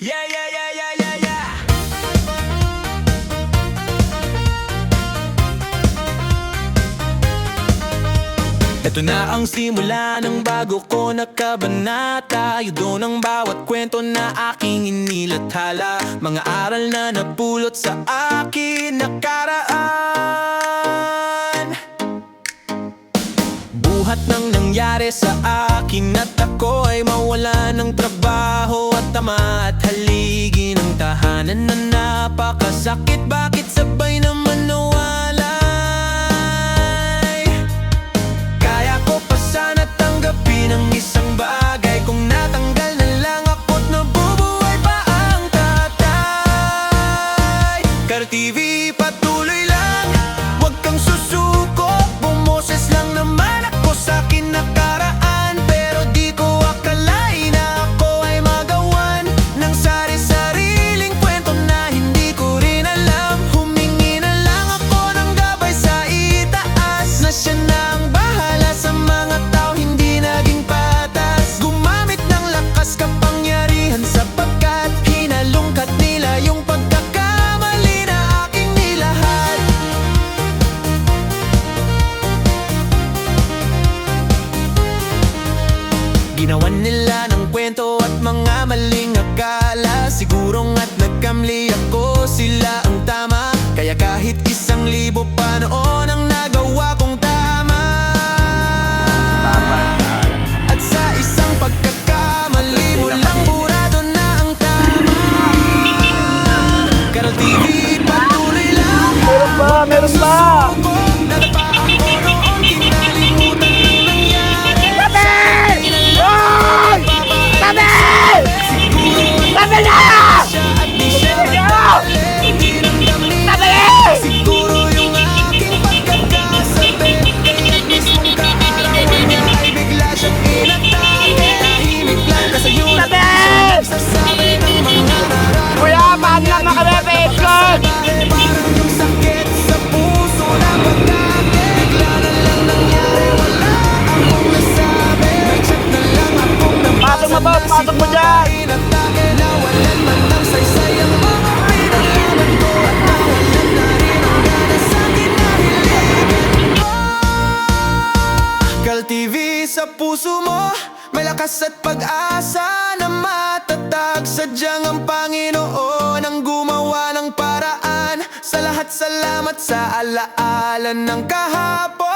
Yeah, yeah, yeah, yeah, yeah, yeah. Ito na ang simula ng bago ko na kabanata. Yudo ng bawat kwento na aking inilathala. Mga aral na napulot sa akin nakaraan. Buhat ng nangyari sa akin at ako ay mawala ng trabaho at ama at haligi ng tahanan na napakasakit. Bakit sabay naman nawalay? Kaya ko pa sana tanggapin ang isang bagay kung natanggal na lang ako't nabubuhay pa ang tatay. Kar TV patuloy lang, wag kang susuko, bumoses lang naman ako sa akin nakaraan. Pero di ko akalain na ako ay magawan ng sari-sariling kwento na hindi ko rin alam. Humingi na lang ako ng gabay sa itaas, na siya na ang bahala sa mga tao hindi naging patas. Gumamit ng lakas kapangyarihan sapagkat hinalungkat nila yung pagkakamali na aking nilahad. Ginawan nila ng kwento at mga maling akala. Siguro nga't nagkamali ako, sila ang tama. Kaya kahit 1,000 pa noon ang nagawa kong tama. At sa isang pagkakamali mo lang burado na ang tama. Karal TV patuloy lang, Meron pa! nadapa ako noon, kinalimutan ng nangyari. Hoy! Tabi! Tabi na! Siya at di siya nagpapali, dinamdam nila. Tabi! Siguro yung aking pagkakasabi, kaya't mismong kaarawan niya ay bigla siyang inatake. Tahimik lang kasayunan Tabi! nagsasabi ng mga nararamdaman. Kuya, paano lang makabebe? Good! Parang yung sakit sa puso na pagkake. Bigla na lang nangyari, wala akong nasabi. Nag-chat na lang akong nabasa. Pasok mo, boss! Pasok mo dyan! Inatake, nawalan man ng saysay ang mga pinalaman ko. At nawalan na rin ang gana sa kinahiligan ko. Kal TV sa puso mo, may lakas at pag-asa na matatag. Sadyang ang Panginoon ang gumawa ng paraan. Sa lahat salamat sa alaala ng kahapon.